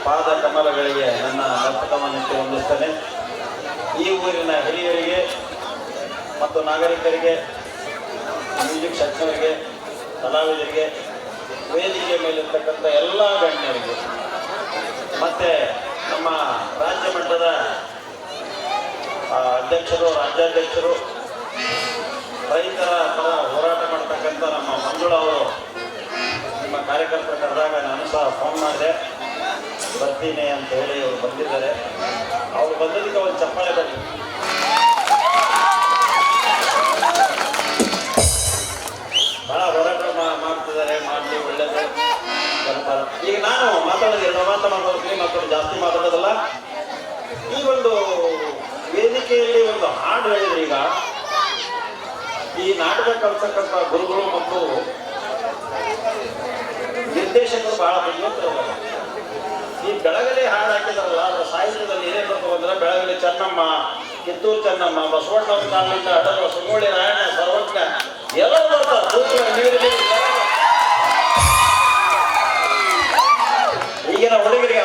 ಪಾದ ಕಮಲಗಳಿಗೆ ನನ್ನ ನರ್ತಕವನ್ನಿಟ್ಟು ಹೊಂದಿಸ್ತೇನೆ. ಈ ಊರಿನ ಹಿರಿಯರಿಗೆ ಮತ್ತು ನಾಗರಿಕರಿಗೆ, ಮ್ಯೂಸಿಕ್ ಶಿಕ್ಷಕರಿಗೆ, ಕಲಾವಿದರಿಗೆ, ವೇದಿಕೆ ಮೇಲಿರ್ತಕ್ಕಂಥ ಎಲ್ಲ ಗಣ್ಯರಿಗೆ, ಮತ್ತು ನಮ್ಮ ರಾಜ್ಯ ಮಟ್ಟದ ಅಧ್ಯಕ್ಷರು, ರಾಜ್ಯಾಧ್ಯಕ್ಷರು, ರೈತರ ಪರ ಹೋರಾಟ ಮಾಡ್ತಕ್ಕಂಥ ನಮ್ಮ ಮಂಜುಳಾ ಅವರು ನಿಮ್ಮ ಕಾರ್ಯಕರ್ತರ ಕರೆದಾಗ ನಾನು ಸಹ ಫೋನ್ ಮಾಡಿದೆ, ಬರ್ತೀನಿ ಅಂತ ಹೇಳಿ ಅವರು ಬಂದಿದ್ದಾರೆ. ಅವ್ರು ಬಂದದಕ್ಕೆ ಒಂದು ಚಪ್ಪಾಳೆ ಬನ್ನಿ. ಭಾಳ ಹೋರಾಟ ಮಾಡ್ತಿದ್ದಾರೆ, ಮಾಡಲಿ, ಒಳ್ಳೆಯದು ಬರ್ತಾರೆ. ಈಗ ನಾನು ಮಾತಾಡೋದು 2 ಮಾತಾಡ್ತೀನಿ, ಮಕ್ಕಳು ಜಾಸ್ತಿ ಮಾತಾಡೋದಲ್ಲ. ಈ ಒಂದು ವೇದಿಕೆಯಲ್ಲಿ ಒಂದು ಹಾಡು ಹೇಳಿದ್ರೆ, ಈಗ ಈ ನಾಟಕ ಕಲಿಸಕ್ಕಂಥ ಗುರುಗಳು ಮತ್ತು ನಿರ್ದೇಶಕರು ಬಹಳ ಬುದ್ಧಿವಂತರಲ್ಲ. ಈ ಬೆಳಗಲಿ ಹಾಡು ಹಾಕಿದಾರಲ್ಲ, ಅದರ ಸಾಹಿತ್ಯದಲ್ಲಿ ಏನೇನು ಬರ್ತಾವ ಅಂದ್ರೆ, ಬೆಳಗಲಿ ಚೆನ್ನಮ್ಮ, ಕಿತ್ತೂರು ಚೆನ್ನಮ್ಮ, ಬಸವಣ್ಣವ್ರ ಕಾಲದಿಂದ ಹಡಲು, ಸುಮೋಳಿ ರಾಯಣ್ಣ, ಸರ್ವಜ್ಞ ಎಲ್ಲ ಬರ್ತಾರೆ. ಈಗಿನ ಹುಡುಗರಿಗೆ